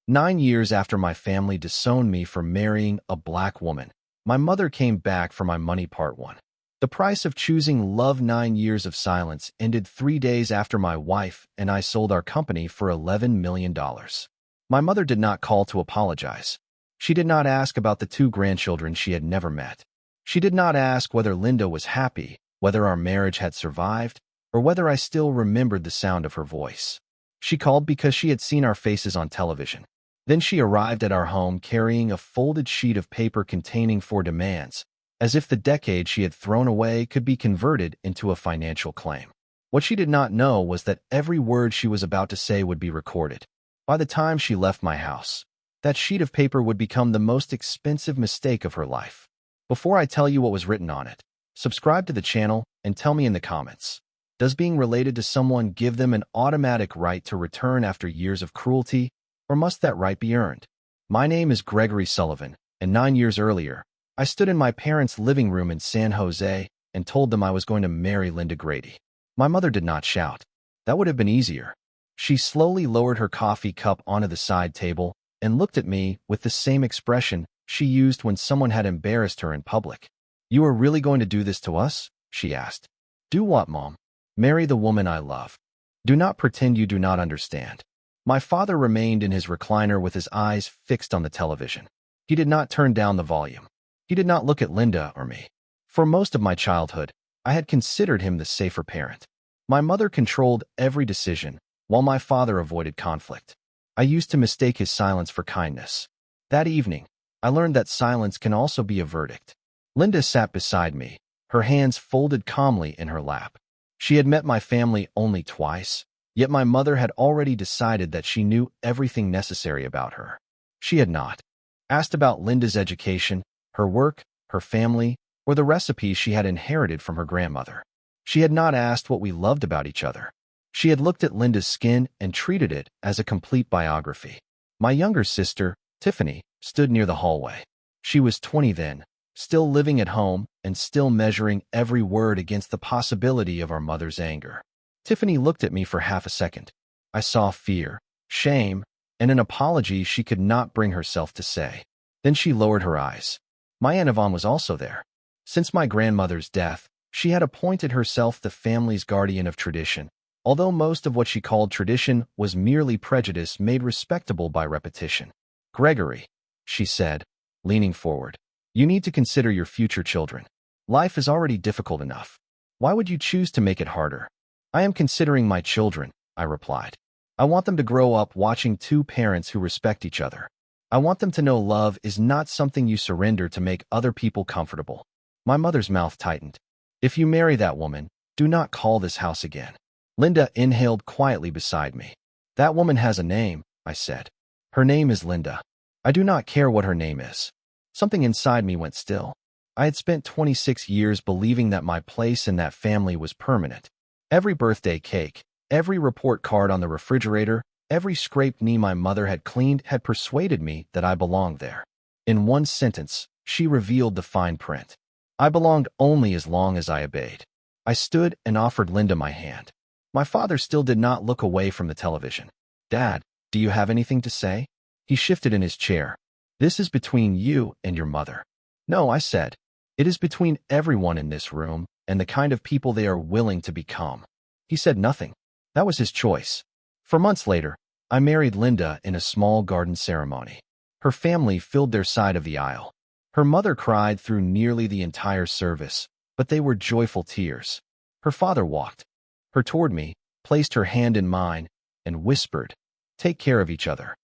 9 years after my family disowned me for marrying a black woman, my mother came back for my money part one. The price of choosing love. 9 years of silence ended 3 days after my wife and I sold our company for $11 million. My mother did not call to apologize. She did not ask about the two grandchildren she had never met. She did not ask whether Linda was happy, whether our marriage had survived, or whether I still remembered the sound of her voice. She called because she had seen our faces on television. Then she arrived at our home carrying a folded sheet of paper containing 4 demands, as if the decade she had thrown away could be converted into a financial claim. What she did not know was that every word she was about to say would be recorded. By the time she left my house, that sheet of paper would become the most expensive mistake of her life. Before I tell you what was written on it, subscribe to the channel and tell me in the comments. Does being related to someone give them an automatic right to return after years of cruelty, or must that right be earned? My name is Gregory Sullivan, and 9 years earlier, I stood in my parents' living room in San Jose and told them I was going to marry Linda Grady. My mother did not shout. That would have been easier. She slowly lowered her coffee cup onto the side table and looked at me with the same expression she used when someone had embarrassed her in public. "You are really going to do this to us?" she asked. "Do what, Mom?" "Marry the woman I love. Do not pretend you do not understand." My father remained in his recliner with his eyes fixed on the television. He did not turn down the volume. He did not look at Linda or me. For most of my childhood, I had considered him the safer parent. My mother controlled every decision, while my father avoided conflict. I used to mistake his silence for kindness. That evening, I learned that silence can also be a verdict. Linda sat beside me, her hands folded calmly in her lap. She had met my family only twice, yet my mother had already decided that she knew everything necessary about her. She had not asked about Linda's education, her work, her family, or the recipes she had inherited from her grandmother. She had not asked what we loved about each other. She had looked at Linda's skin and treated it as a complete biography. My younger sister, Tiffany, stood near the hallway. She was 20 then, still living at home and still measuring every word against the possibility of our mother's anger. Tiffany looked at me for half a second. I saw fear, shame, and an apology she could not bring herself to say. Then she lowered her eyes. My Aunt Yvonne was also there. Since my grandmother's death, she had appointed herself the family's guardian of tradition, although most of what she called tradition was merely prejudice made respectable by repetition. "Gregory," she said, leaning forward, "you need to consider your future children. Life is already difficult enough. Why would you choose to make it harder?" "I am considering my children," I replied. "I want them to grow up watching two parents who respect each other. I want them to know love is not something you surrender to make other people comfortable." My mother's mouth tightened. "If you marry that woman, do not call this house again." Linda inhaled quietly beside me. "That woman has a name," I said. "Her name is Linda. I do not care what her name is." Something inside me went still. I had spent 26 years believing that my place in that family was permanent. Every birthday cake, every report card on the refrigerator, every scraped knee my mother had cleaned had persuaded me that I belonged there. In one sentence, she revealed the fine print. I belonged only as long as I obeyed. I stood and offered Linda my hand. My father still did not look away from the television. "Dad, do you have anything to say?" He shifted in his chair. "This is between you and your mother." "No," I said. "It is between everyone in this room and the kind of people they are willing to become." He said nothing. That was his choice. For months later, I married Linda in a small garden ceremony. Her family filled their side of the aisle. Her mother cried through nearly the entire service, but they were joyful tears. Her father walked her toward me, placed her hand in mine, and whispered, "Take care of each other."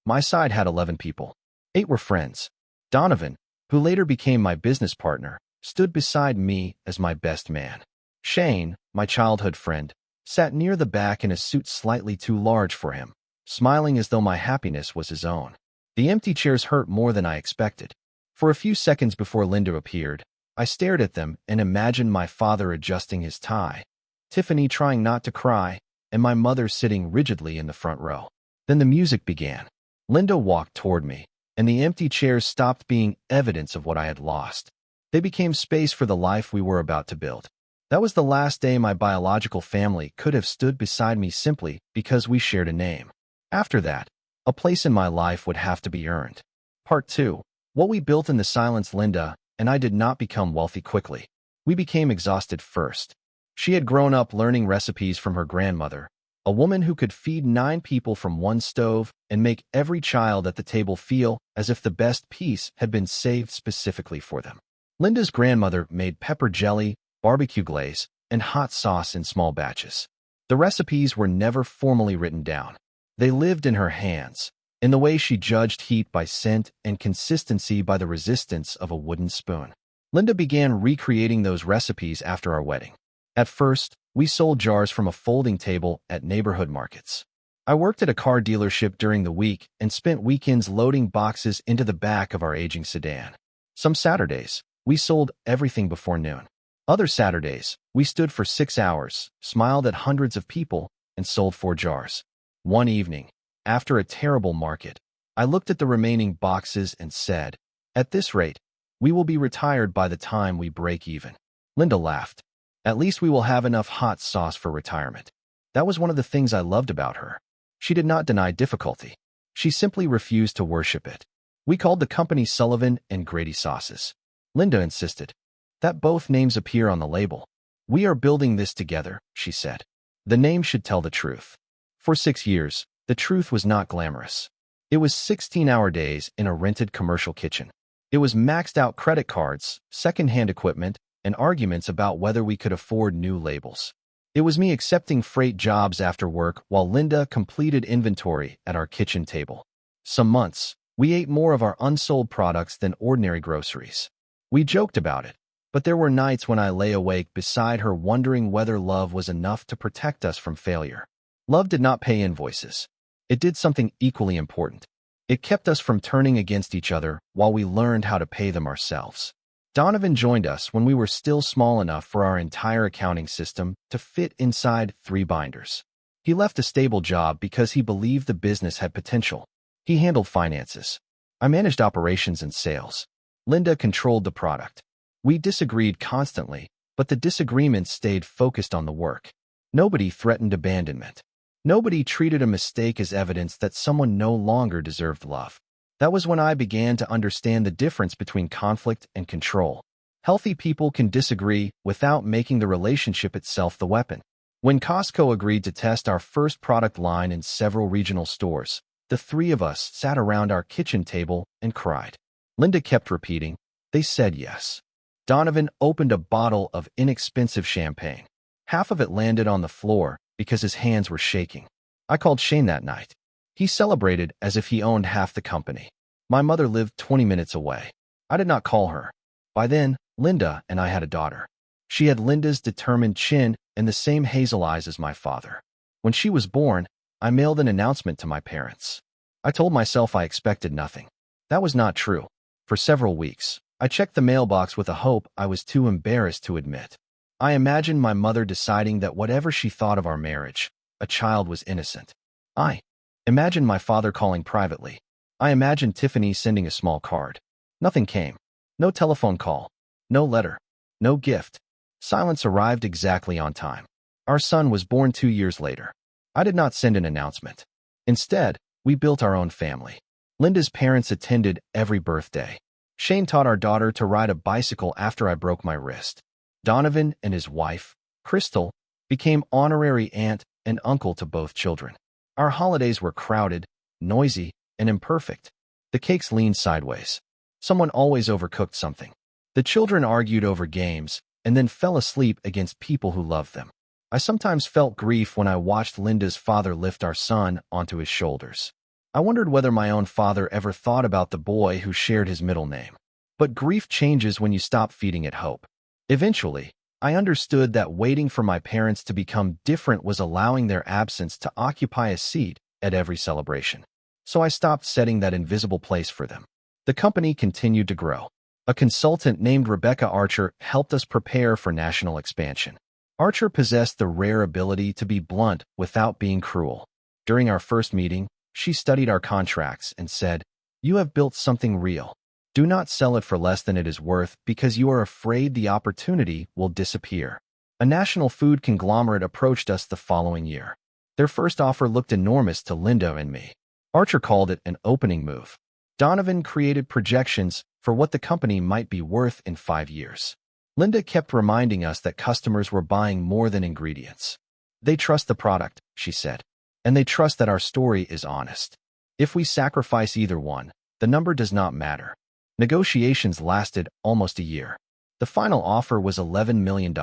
My side had 11 people. 8 were friends. Donovan, who later became my business partner, stood beside me as my best man. Shane, my childhood friend, sat near the back in a suit slightly too large for him, smiling as though my happiness was his own. The empty chairs hurt more than I expected. For a few seconds before Linda appeared, I stared at them and imagined my father adjusting his tie, Tiffany trying not to cry, and my mother sitting rigidly in the front row. Then the music began. Linda walked toward me, and the empty chairs stopped being evidence of what I had lost. They became space for the life we were about to build. That was the last day my biological family could have stood beside me simply because we shared a name. After that, A place in my life would have to be earned. Part 2. What we built in the silence. Linda and I did not become wealthy quickly. We became exhausted first. She had grown up learning recipes from her grandmother, a woman who could feed 9 people from one stove and make every child at the table feel as if the best piece had been saved specifically for them. Linda's grandmother made pepper jelly, barbecue glaze, and hot sauce in small batches. The recipes were never formally written down. They lived in her hands, in the way she judged heat by scent and consistency by the resistance of a wooden spoon. Linda began recreating those recipes after our wedding. At first, we sold jars from a folding table at neighborhood markets. I worked at a car dealership during the week and spent weekends loading boxes into the back of our aging sedan. Some Saturdays, we sold everything before noon. Other Saturdays, we stood for 6 hours, smiled at hundreds of people, and sold 4 jars. One evening, after a terrible market, I looked at the remaining boxes and said, "At this rate, we will be retired by the time we break even." Linda laughed. "At least we will have enough hot sauce for retirement." That was one of the things I loved about her. She did not deny difficulty. She simply refused to worship it. We called the company Sullivan and Gregory Sauces. Linda insisted that both names appear on the label. "We are building this together," she said. "The name should tell the truth." For 6 years, the truth was not glamorous. It was 16-hour days in a rented commercial kitchen. It was maxed-out credit cards, second-hand equipment, and arguments about whether we could afford new labels. It was me accepting freight jobs after work while Linda completed inventory at our kitchen table. Some months, we ate more of our unsold products than ordinary groceries. We joked about it, but there were nights when I lay awake beside her wondering whether love was enough to protect us from failure. Love did not pay invoices. It did something equally important. It kept us from turning against each other while we learned how to pay them ourselves. Donovan joined us when we were still small enough for our entire accounting system to fit inside 3 binders. He left a stable job because he believed the business had potential. He handled finances. I managed operations and sales. Linda controlled the product. We disagreed constantly, but the disagreements stayed focused on the work. Nobody threatened abandonment. Nobody treated a mistake as evidence that someone no longer deserved love. That was when I began to understand the difference between conflict and control. Healthy people can disagree without making the relationship itself the weapon. When Costco agreed to test our first product line in several regional stores, the 3 of us sat around our kitchen table and cried. Linda kept repeating, "They said yes." Donovan opened a bottle of inexpensive champagne. Half of it landed on the floor because his hands were shaking. I called Shane that night. He celebrated as if he owned half the company. My mother lived 20 minutes away. I did not call her. By then, Linda and I had a daughter. She had Linda's determined chin and the same hazel eyes as my father. When she was born, I mailed an announcement to my parents. I told myself I expected nothing. That was not true. For several weeks, I checked the mailbox with a hope I was too embarrassed to admit. I imagined my mother deciding that whatever she thought of our marriage, a child was innocent. I imagined my father calling privately. I imagined Tiffany sending a small card. Nothing came. No telephone call. No letter. No gift. Silence arrived exactly on time. Our son was born 2 years later. I did not send an announcement. Instead, we built our own family. Linda's parents attended every birthday. Shane taught our daughter to ride a bicycle after I broke my wrist. Donovan and his wife, Crystal, became honorary aunt and uncle to both children. Our holidays were crowded, noisy, and imperfect. The cakes leaned sideways. Someone always overcooked something. The children argued over games and then fell asleep against people who loved them. I sometimes felt grief when I watched Linda's father lift our son onto his shoulders. I wondered whether my own father ever thought about the boy who shared his middle name. But grief changes when you stop feeding it hope. Eventually, I understood that waiting for my parents to become different was allowing their absence to occupy a seat at every celebration. So I stopped setting that invisible place for them. The company continued to grow. A consultant named Rebecca Archer helped us prepare for national expansion. Archer possessed the rare ability to be blunt without being cruel. During our first meeting, she studied our contracts and said, "You have built something real. Do not sell it for less than it is worth because you are afraid the opportunity will disappear." A national food conglomerate approached us the following year. Their first offer looked enormous to Linda and me. Archer called it an opening move. Donovan created projections for what the company might be worth in 5 years. Linda kept reminding us that customers were buying more than ingredients. They trust the product, she said, and they trust that our story is honest. If we sacrifice either one, the number does not matter. Negotiations lasted almost a year. The final offer was $11 million.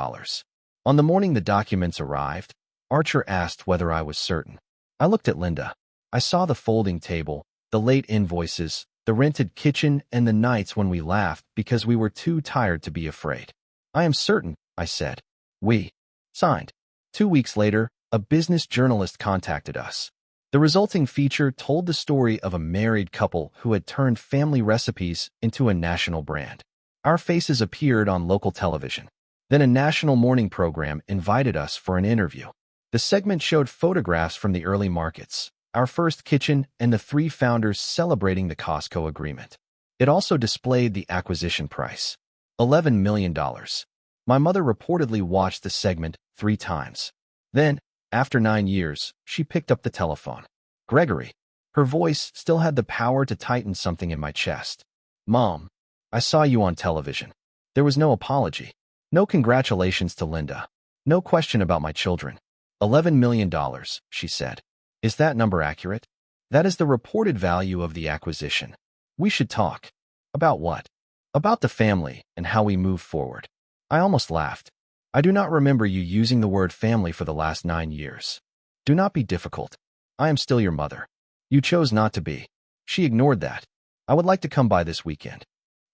On the morning the documents arrived, Archer asked whether I was certain. I looked at Linda. I saw the folding table, the late invoices, the rented kitchen, and the nights when we laughed because we were too tired to be afraid. I am certain, I said. We signed. 2 weeks later, a business journalist contacted us. The resulting feature told the story of a married couple who had turned family recipes into a national brand. Our faces appeared on local television. Then a national morning program invited us for an interview. The segment showed photographs from the early markets, our first kitchen, and the 3 founders celebrating the Costco agreement. It also displayed the acquisition price, $11 million. My mother reportedly watched the segment 3 times. Then, after 9 years, she picked up the telephone. Gregory. Her voice still had the power to tighten something in my chest. Mom, I saw you on television. There was no apology. No congratulations to Linda. No question about my children. $11 million, she said. Is that number accurate? That is the reported value of the acquisition. We should talk. About what? About the family and how we move forward. I almost laughed. I do not remember you using the word family for the last 9 years. Do not be difficult. I am still your mother. You chose not to be. She ignored that. I would like to come by this weekend.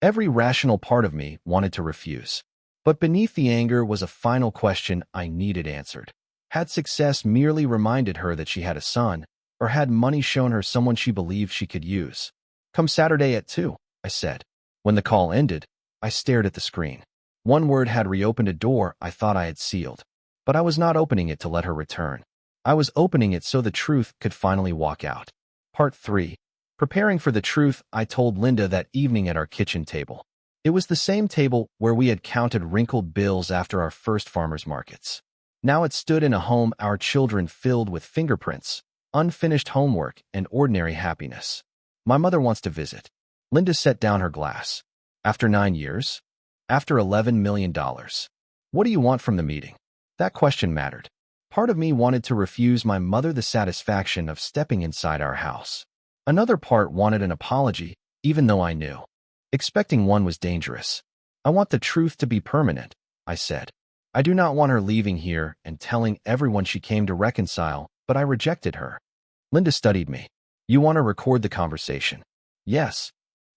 Every rational part of me wanted to refuse. But beneath the anger was a final question I needed answered. Had success merely reminded her that she had a son, or had money shown her someone she believed she could use? Come Saturday at 2, I said. When the call ended, I stared at the screen. One word had reopened a door I thought I had sealed. But I was not opening it to let her return. I was opening it so the truth could finally walk out. Part 3. Preparing for the truth, I told Linda that evening at our kitchen table. It was the same table where we had counted wrinkled bills after our first farmers markets. Now it stood in a home our children filled with fingerprints, unfinished homework, and ordinary happiness. My mother wants to visit. Linda set down her glass. After 9 years? After $11 million. What do you want from the meeting? That question mattered. Part of me wanted to refuse my mother the satisfaction of stepping inside our house. Another part wanted an apology, even though I knew. Expecting one was dangerous. I want the truth to be permanent, I said. I do not want her leaving here and telling everyone she came to reconcile, but I rejected her. Linda studied me. You want to record the conversation? Yes.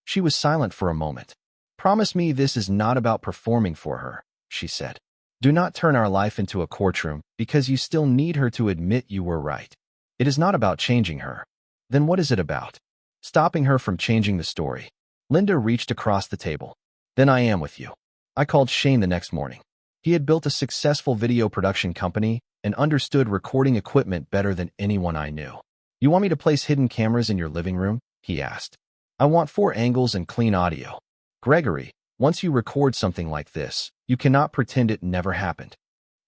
She was silent for a moment. Promise me this is not about performing for her, she said. Do not turn our life into a courtroom because you still need her to admit you were right. It is not about changing her. Then what is it about? Stopping her from changing the story. Linda reached across the table. Then I am with you. I called Shane the next morning. He had built a successful video production company and understood recording equipment better than anyone I knew. You want me to place hidden cameras in your living room? He asked. I want 4 angles and clean audio. Gregory, once you record something like this, you cannot pretend it never happened.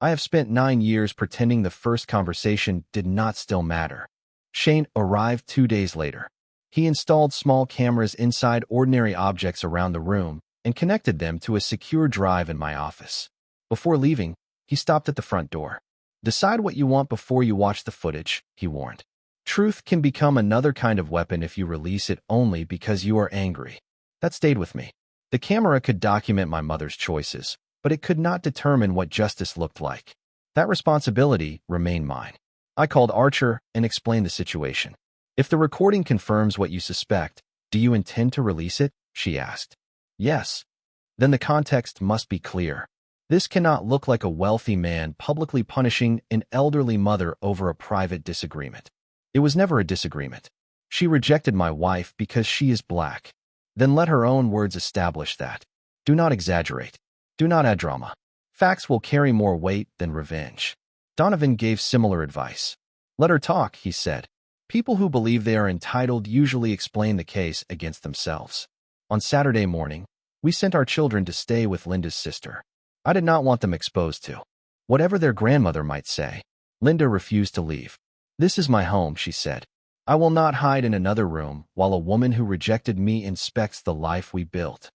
I have spent 9 years pretending the first conversation did not still matter. Shane arrived 2 days later. He installed small cameras inside ordinary objects around the room and connected them to a secure drive in my office. Before leaving, he stopped at the front door. Decide what you want before you watch the footage, he warned. Truth can become another kind of weapon if you release it only because you are angry. That stayed with me. The camera could document my mother's choices, but it could not determine what justice looked like. That responsibility remained mine. I called Archer and explained the situation. If the recording confirms what you suspect, do you intend to release it? She asked. Yes. Then the context must be clear. This cannot look like a wealthy man publicly punishing an elderly mother over a private disagreement. It was never a disagreement. She rejected my wife because she is black. Then let her own words establish that. Do not exaggerate. Do not add drama. Facts will carry more weight than revenge. Donovan gave similar advice. Let her talk, he said. People who believe they are entitled usually explain the case against themselves. On Saturday morning, we sent our children to stay with Linda's sister. I did not want them exposed to whatever their grandmother might say. Linda refused to leave. This is my home, she said. I will not hide in another room while a woman who rejected me inspects the life we built.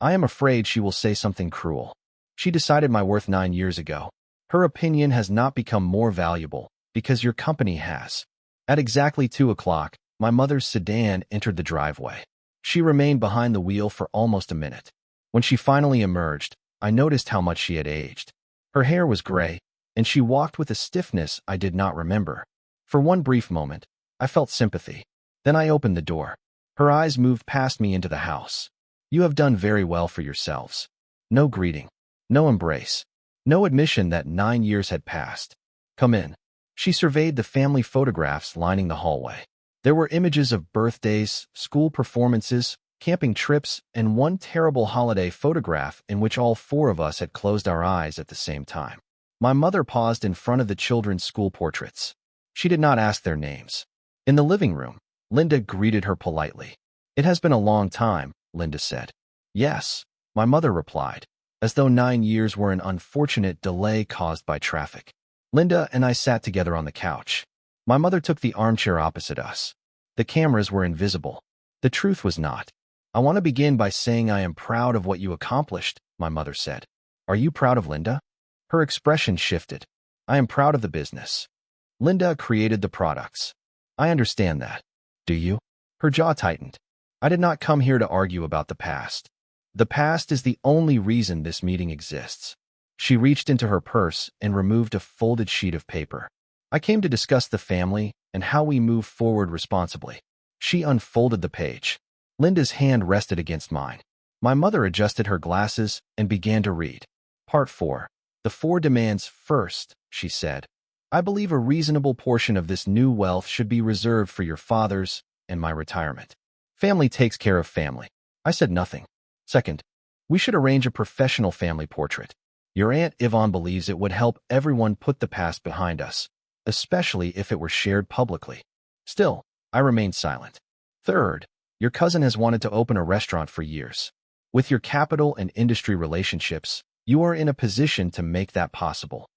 I am afraid she will say something cruel. She decided my worth 9 years ago. Her opinion has not become more valuable because your company has. At exactly 2 o'clock, my mother's sedan entered the driveway. She remained behind the wheel for almost a minute. When she finally emerged, I noticed how much she had aged. Her hair was gray, and she walked with a stiffness I did not remember. For one brief moment, I felt sympathy. Then I opened the door. Her eyes moved past me into the house. You have done very well for yourselves. No greeting. No embrace. No admission that 9 years had passed. Come in. She surveyed the family photographs lining the hallway. There were images of birthdays, school performances, camping trips, and one terrible holiday photograph in which all 4 of us had closed our eyes at the same time. My mother paused in front of the children's school portraits. She did not ask their names. In the living room, Linda greeted her politely. It has been a long time, Linda said. Yes, my mother replied, as though 9 years were an unfortunate delay caused by traffic. Linda and I sat together on the couch. My mother took the armchair opposite us. The cameras were invisible. The truth was not. I want to begin by saying I am proud of what you accomplished, my mother said. Are you proud of Linda? Her expression shifted. I am proud of the business. Linda created the products. I understand that. Do you? Her jaw tightened. I did not come here to argue about the past. The past is the only reason this meeting exists. She reached into her purse and removed a folded sheet of paper. I came to discuss the family and how we move forward responsibly. She unfolded the page. Linda's hand rested against mine. My mother adjusted her glasses and began to read. Part 4. The 4 demands first, she said. I believe a reasonable portion of this new wealth should be reserved for your fathers and my retirement. Family takes care of family. I said nothing. Second, we should arrange a professional family portrait. Your Aunt Yvonne believes it would help everyone put the past behind us, especially if it were shared publicly. Still, I remained silent. Third, your cousin has wanted to open a restaurant for years. With your capital and industry relationships, you are in a position to make that possible.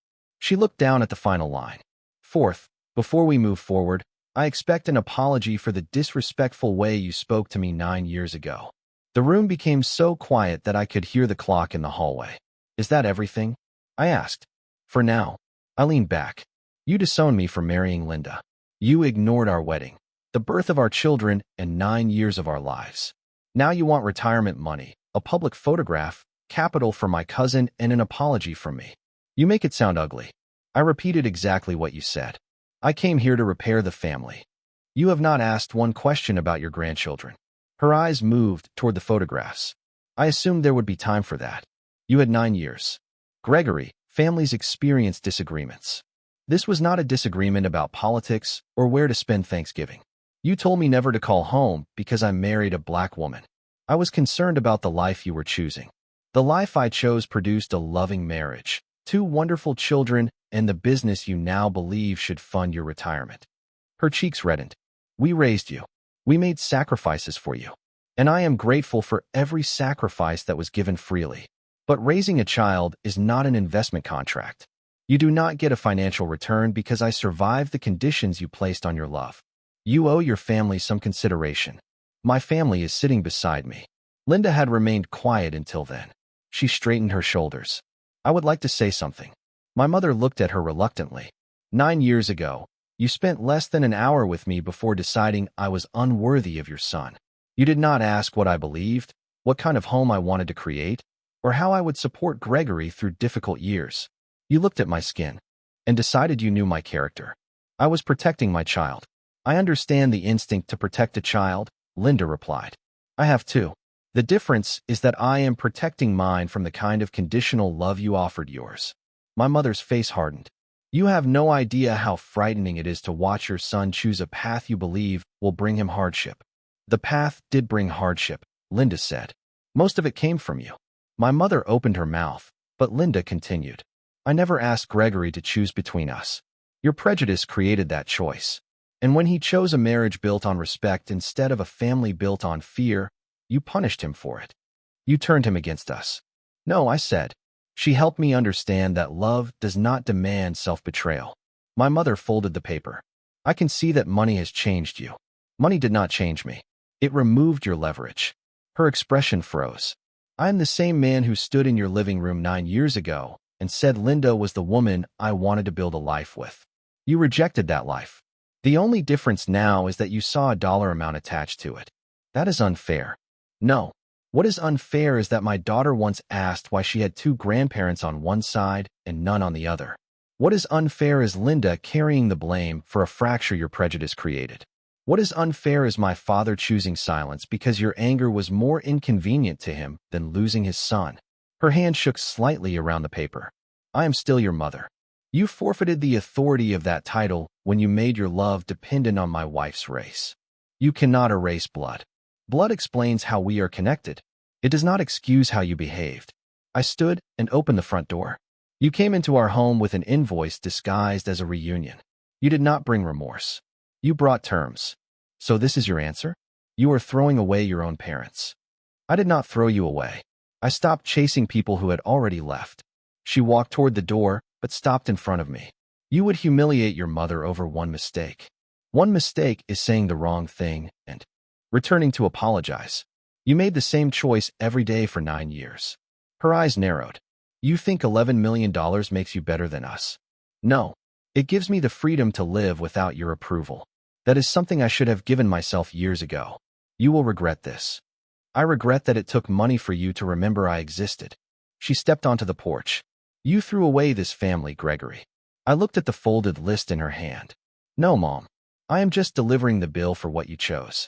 She looked down at the final line. Fourth, before we move forward, I expect an apology for the disrespectful way you spoke to me 9 years ago. The room became so quiet that I could hear the clock in the hallway. Is that everything? I asked. For now. I leaned back. You disowned me for marrying Linda. You ignored our wedding, the birth of our children, and 9 years of our lives. Now you want retirement money, a public photograph, capital for my cousin, and an apology from me. You make it sound ugly. I repeated exactly what you said. I came here to repair the family. You have not asked one question about your grandchildren. Her eyes moved toward the photographs. I assumed there would be time for that. You had 9 years. Gregory, families experience disagreements. This was not a disagreement about politics or where to spend Thanksgiving. You told me never to call home because I married a black woman. I was concerned about the life you were choosing. The life I chose produced a loving marriage, 2 wonderful children, and the business you now believe should fund your retirement. Her cheeks reddened. We raised you. We made sacrifices for you. And I am grateful for every sacrifice that was given freely. But raising a child is not an investment contract. You do not get a financial return because I survived the conditions you placed on your love. You owe your family some consideration. My family is sitting beside me. Linda had remained quiet until then. She straightened her shoulders. I would like to say something. My mother looked at her reluctantly. 9 years ago, you spent less than an hour with me before deciding I was unworthy of your son. You did not ask what I believed, what kind of home I wanted to create, or how I would support Gregory through difficult years. You looked at my skin and decided you knew my character. I was protecting my child. I understand the instinct to protect a child, Linda replied. I have too. The difference is that I am protecting mine from the kind of conditional love you offered yours. My mother's face hardened. You have no idea how frightening it is to watch your son choose a path you believe will bring him hardship. The path did bring hardship, Linda said. Most of it came from you. My mother opened her mouth, but Linda continued. I never asked Gregory to choose between us. Your prejudice created that choice. And when he chose a marriage built on respect instead of a family built on fear, you punished him for it. You turned him against us. No, I said. She helped me understand that love does not demand self-betrayal. My mother folded the paper. I can see that money has changed you. Money did not change me. It removed your leverage. Her expression froze. I am the same man who stood in your living room 9 years ago and said Linda was the woman I wanted to build a life with. You rejected that life. The only difference now is that you saw a dollar amount attached to it. That is unfair. No. What is unfair is that my daughter once asked why she had two grandparents on one side and none on the other. What is unfair is Linda carrying the blame for a fracture your prejudice created. What is unfair is my father choosing silence because your anger was more inconvenient to him than losing his son. Her hand shook slightly around the paper. I am still your mother. You forfeited the authority of that title when you made your love dependent on my wife's race. You cannot erase blood. Blood explains how we are connected. It does not excuse how you behaved. I stood and opened the front door. You came into our home with an invoice disguised as a reunion. You did not bring remorse. You brought terms. So this is your answer? You are throwing away your own parents. I did not throw you away. I stopped chasing people who had already left. She walked toward the door, but stopped in front of me. You would humiliate your mother over one mistake. One mistake is saying the wrong thing and returning to apologize. You made the same choice every day for 9 years. Her eyes narrowed. You think $11 million makes you better than us? No. It gives me the freedom to live without your approval. That is something I should have given myself years ago. You will regret this. I regret that it took money for you to remember I existed. She stepped onto the porch. You threw away this family, Gregory. I looked at the folded list in her hand. No, Mom. I am just delivering the bill for what you chose.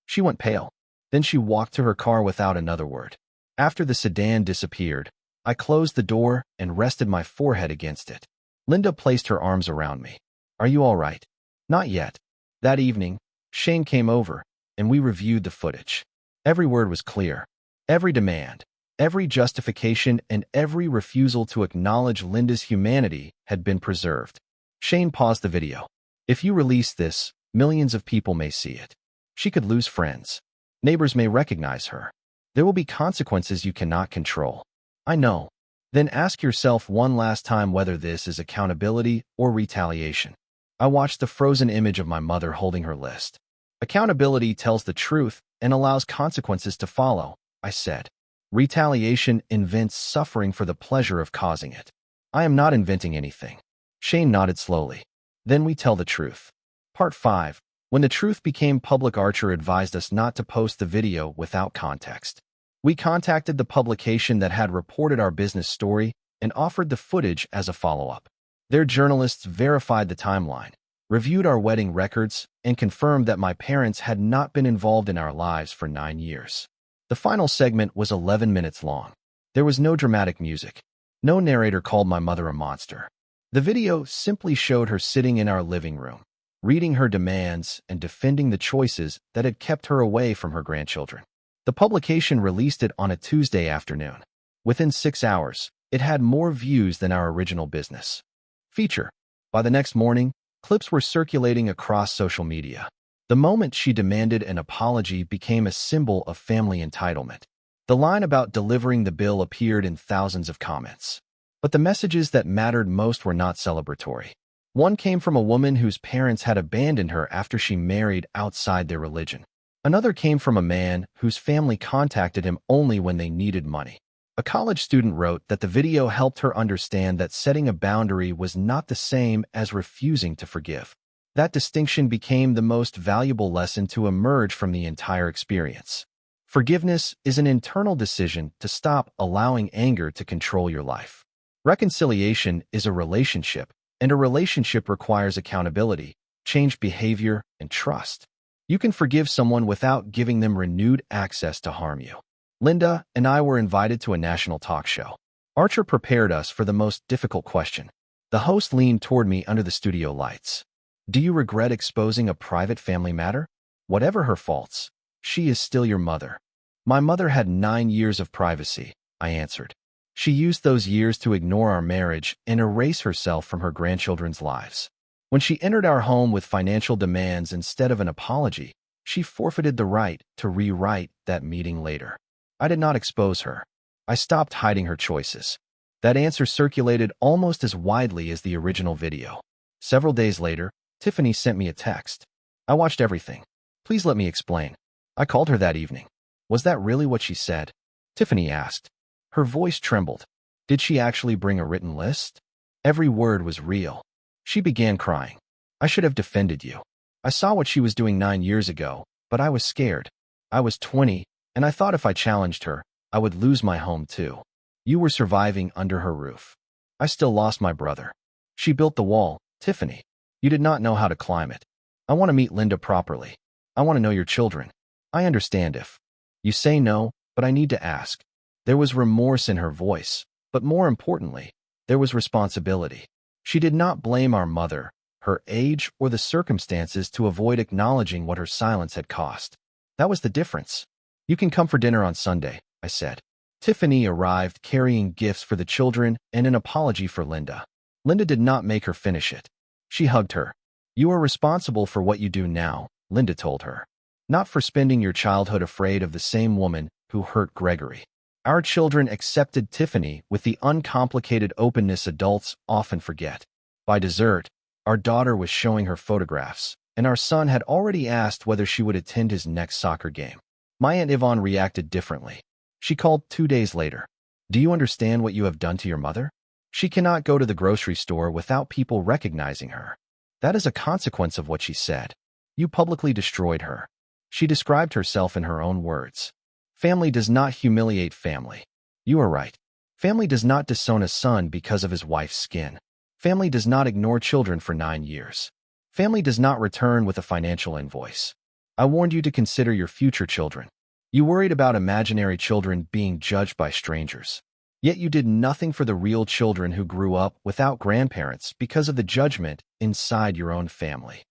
She went pale. Then she walked to her car without another word. After the sedan disappeared, I closed the door and rested my forehead against it. Linda placed her arms around me. Are you all right? Not yet. That evening, Shane came over, and we reviewed the footage. Every word was clear. Every demand, every justification, and every refusal to acknowledge Linda's humanity had been preserved. Shane paused the video. If you release this, millions of people may see it. She could lose friends. Neighbors may recognize her. There will be consequences you cannot control. I know. Then ask yourself one last time whether this is accountability or retaliation. I watched the frozen image of my mother holding her list. Accountability tells the truth and allows consequences to follow, I said. Retaliation invents suffering for the pleasure of causing it. I am not inventing anything. Shane nodded slowly. Then we tell the truth. Part 5. When the truth became public, Archer advised us not to post the video without context. We contacted the publication that had reported our business story and offered the footage as a follow-up. Their journalists verified the timeline, reviewed our wedding records, and confirmed that my parents had not been involved in our lives for 9 years. The final segment was 11 minutes long. There was no dramatic music. No narrator called my mother a monster. The video simply showed her sitting in our living room, reading her demands and defending the choices that had kept her away from her grandchildren. The publication released it on a Tuesday afternoon. Within 6 hours, it had more views than our original business feature. By the next morning, clips were circulating across social media. The moment she demanded an apology became a symbol of family entitlement. The line about delivering the bill appeared in thousands of comments. But the messages that mattered most were not celebratory. One came from a woman whose parents had abandoned her after she married outside their religion. Another came from a man whose family contacted him only when they needed money. A college student wrote that the video helped her understand that setting a boundary was not the same as refusing to forgive. That distinction became the most valuable lesson to emerge from the entire experience. Forgiveness is an internal decision to stop allowing anger to control your life. Reconciliation is a relationship, and a relationship requires accountability, changed behavior, and trust. You can forgive someone without giving them renewed access to harm you. Linda and I were invited to a national talk show. Archer prepared us for the most difficult question. The host leaned toward me under the studio lights. Do you regret exposing a private family matter? Whatever her faults, she is still your mother. My mother had 9 years of privacy, I answered. She used those years to ignore our marriage and erase herself from her grandchildren's lives. When she entered our home with financial demands instead of an apology, she forfeited the right to rewrite that meeting later. I did not expose her. I stopped hiding her choices. That answer circulated almost as widely as the original video. Several days later, Tiffany sent me a text. I watched everything. Please let me explain. I called her that evening. Was that really what she said? Tiffany asked. Her voice trembled. Did she actually bring a written list? Every word was real. She began crying. I should have defended you. I saw what she was doing 9 years ago, but I was scared. I was 20, and I thought if I challenged her, I would lose my home too. You were surviving under her roof. I still lost my brother. She built the wall, Tiffany. You did not know how to climb it. I want to meet Linda properly. I want to know your children. I understand if you say no, but I need to ask. There was remorse in her voice, but more importantly, there was responsibility. She did not blame our mother, her age, or the circumstances to avoid acknowledging what her silence had cost. That was the difference. You can come for dinner on Sunday, I said. Tiffany arrived carrying gifts for the children and an apology for Linda. Linda did not make her finish it. She hugged her. You are responsible for what you do now, Linda told her. Not for spending your childhood afraid of the same woman who hurt Gregory. Our children accepted Tiffany with the uncomplicated openness adults often forget. By dessert, our daughter was showing her photographs, and our son had already asked whether she would attend his next soccer game. My Aunt Yvonne reacted differently. She called 2 days later. Do you understand what you have done to your mother? She cannot go to the grocery store without people recognizing her. That is a consequence of what she said. You publicly destroyed her. She described herself in her own words. Family does not humiliate family. You are right. Family does not disown a son because of his wife's skin. Family does not ignore children for 9 years. Family does not return with a financial invoice. I warned you to consider your future children. You worried about imaginary children being judged by strangers. Yet you did nothing for the real children who grew up without grandparents because of the judgment inside your own family.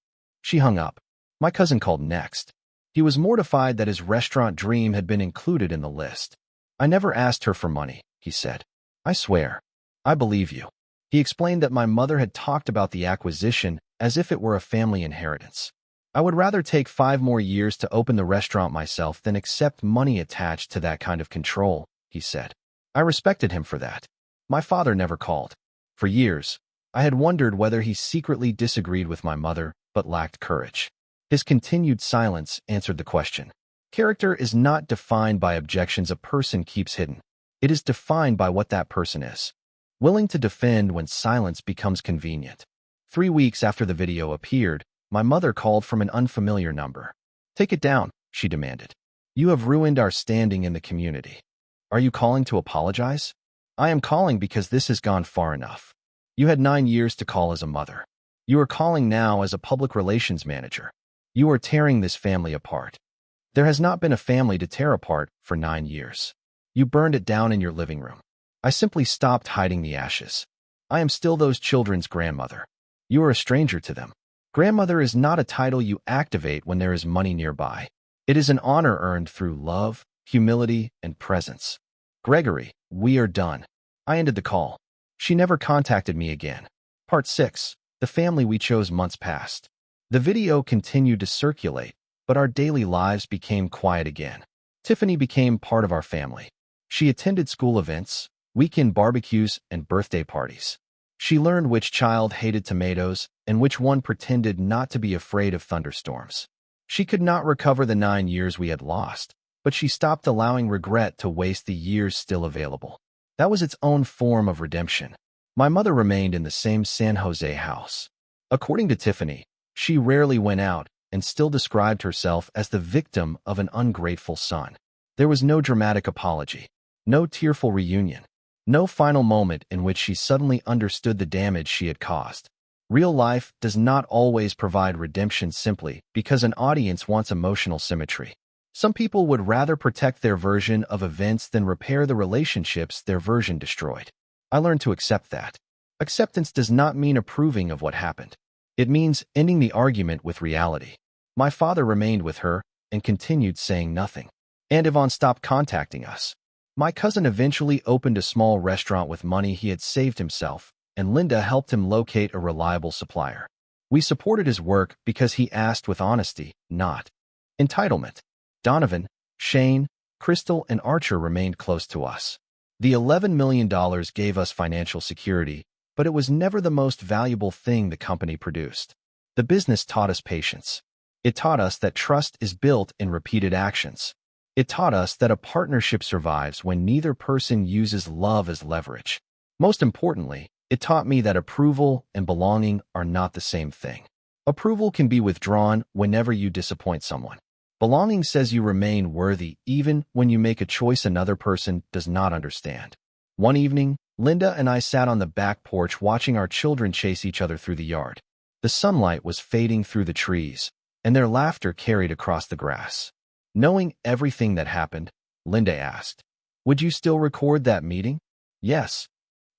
She hung up. My cousin called next. He was mortified that his restaurant dream had been included in the list. I never asked her for money, he said. I swear. I believe you. He explained that my mother had talked about the acquisition as if it were a family inheritance. I would rather take 5 more years to open the restaurant myself than accept money attached to that kind of control, he said. I respected him for that. My father never called. For years, I had wondered whether he secretly disagreed with my mother but lacked courage. His continued silence answered the question. Character is not defined by objections a person keeps hidden. It is defined by what that person is. Willing to defend when silence becomes convenient. 3 weeks after the video appeared, my mother called from an unfamiliar number. Take it down, she demanded. You have ruined our standing in the community. Are you calling to apologize? I am calling because this has gone far enough. You had 9 years to call as a mother. You are calling now as a public relations manager. You are tearing this family apart. There has not been a family to tear apart for 9 years. You burned it down in your living room. I simply stopped hiding the ashes. I am still those children's grandmother. You are a stranger to them. Grandmother is not a title you activate when there is money nearby. It is an honor earned through love, humility, and presence. Gregory, we are done. I ended the call. She never contacted me again. Part 6. The family we chose months past. The video continued to circulate, but our daily lives became quiet again. Tiffany became part of our family. She attended school events, weekend barbecues, and birthday parties. She learned which child hated tomatoes and which one pretended not to be afraid of thunderstorms. She could not recover the 9 years we had lost, but she stopped allowing regret to waste the years still available. That was its own form of redemption. My mother remained in the same San Jose house. According to Tiffany, she rarely went out and still described herself as the victim of an ungrateful son. There was no dramatic apology, no tearful reunion, no final moment in which she suddenly understood the damage she had caused. Real life does not always provide redemption simply because an audience wants emotional symmetry. Some people would rather protect their version of events than repair the relationships their version destroyed. I learned to accept that. Acceptance does not mean approving of what happened. It means ending the argument with reality. My father remained with her and continued saying nothing. And Yvonne stopped contacting us. My cousin eventually opened a small restaurant with money he had saved himself, and Linda helped him locate a reliable supplier. We supported his work because he asked with honesty, not entitlement. Donovan, Shane, Crystal, and Archer remained close to us. The $11 million gave us financial security, but it was never the most valuable thing the company produced. The business taught us patience. It taught us that trust is built in repeated actions. It taught us that a partnership survives when neither person uses love as leverage. Most importantly, it taught me that approval and belonging are not the same thing. Approval can be withdrawn whenever you disappoint someone. Belonging says you remain worthy even when you make a choice another person does not understand. One evening, Linda and I sat on the back porch watching our children chase each other through the yard. The sunlight was fading through the trees, and their laughter carried across the grass. Knowing everything that happened, Linda asked, "Would you still record that meeting?" "Yes.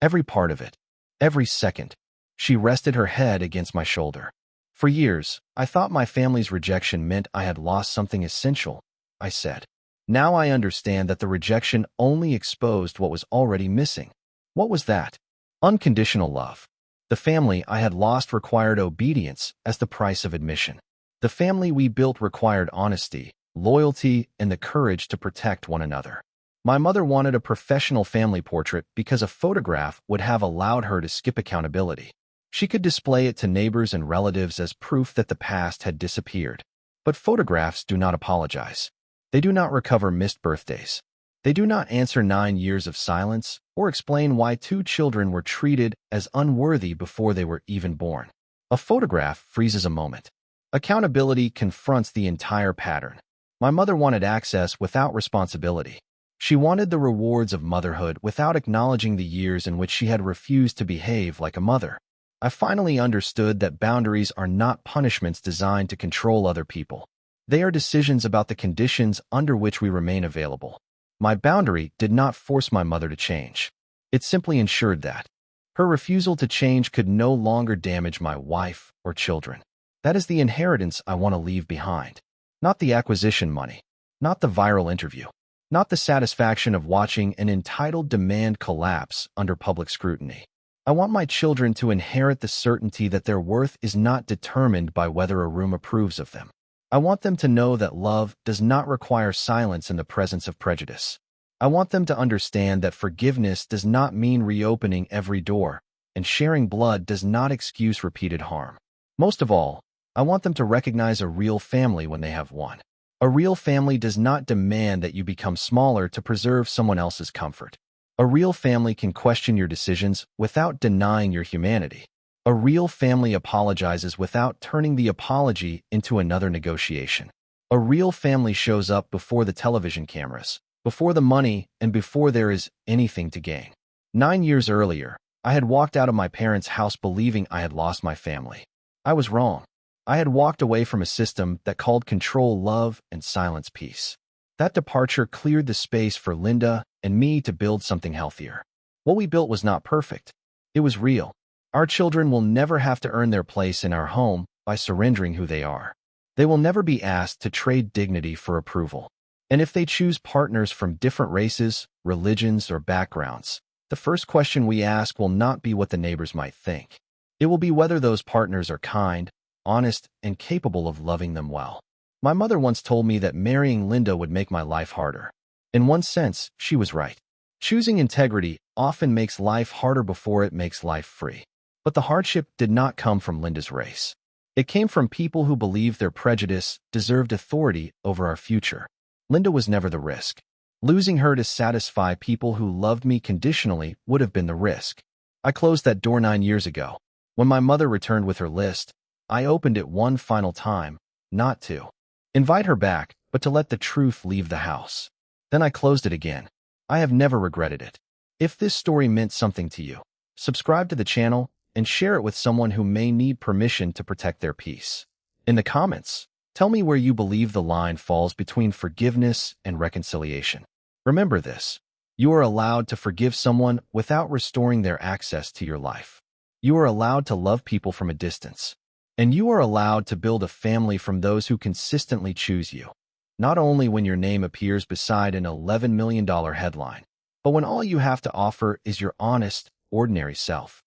Every part of it. Every second." She rested her head against my shoulder. "For years, I thought my family's rejection meant I had lost something essential," I said. "Now I understand that the rejection only exposed what was already missing." "What was that?" "Unconditional love. The family I had lost required obedience as the price of admission. The family we built required honesty, loyalty, and the courage to protect one another. My mother wanted a professional family portrait because a photograph would have allowed her to skip accountability. She could display it to neighbors and relatives as proof that the past had disappeared. But photographs do not apologize. They do not recover missed birthdays. They do not answer 9 years of silence or explain why 2 children were treated as unworthy before they were even born. A photograph freezes a moment. Accountability confronts the entire pattern. My mother wanted access without responsibility. She wanted the rewards of motherhood without acknowledging the years in which she had refused to behave like a mother. I finally understood that boundaries are not punishments designed to control other people. They are decisions about the conditions under which we remain available. My boundary did not force my mother to change. It simply ensured that her refusal to change could no longer damage my wife or children. That is the inheritance I want to leave behind. Not the acquisition money. Not the viral interview. Not the satisfaction of watching an entitled demand collapse under public scrutiny. I want my children to inherit the certainty that their worth is not determined by whether a room approves of them. I want them to know that love does not require silence in the presence of prejudice. I want them to understand that forgiveness does not mean reopening every door, and sharing blood does not excuse repeated harm. Most of all, I want them to recognize a real family when they have one. A real family does not demand that you become smaller to preserve someone else's comfort. A real family can question your decisions without denying your humanity. A real family apologizes without turning the apology into another negotiation. A real family shows up before the television cameras, before the money, and before there is anything to gain. 9 years earlier, I had walked out of my parents' house believing I had lost my family. I was wrong. I had walked away from a system that called control love and silence peace. That departure cleared the space for Linda and me to build something healthier. What we built was not perfect. It was real. Our children will never have to earn their place in our home by surrendering who they are. They will never be asked to trade dignity for approval. And if they choose partners from different races, religions, or backgrounds, the first question we ask will not be what the neighbors might think. It will be whether those partners are kind, honest, and capable of loving them well. My mother once told me that marrying Linda would make my life harder. In one sense, she was right. Choosing integrity often makes life harder before it makes life free. But the hardship did not come from Linda's race. It came from people who believed their prejudice deserved authority over our future. Linda was never the risk. Losing her to satisfy people who loved me conditionally would have been the risk. I closed that door 9 years ago. When my mother returned with her list, I opened it one final time, not to invite her back, but to let the truth leave the house. Then I closed it again. I have never regretted it. If this story meant something to you, subscribe to the channel and share it with someone who may need permission to protect their peace. In the comments, tell me where you believe the line falls between forgiveness and reconciliation. Remember this: you are allowed to forgive someone without restoring their access to your life. You are allowed to love people from a distance. And you are allowed to build a family from those who consistently choose you. Not only when your name appears beside an $11 million headline, but when all you have to offer is your honest, ordinary self.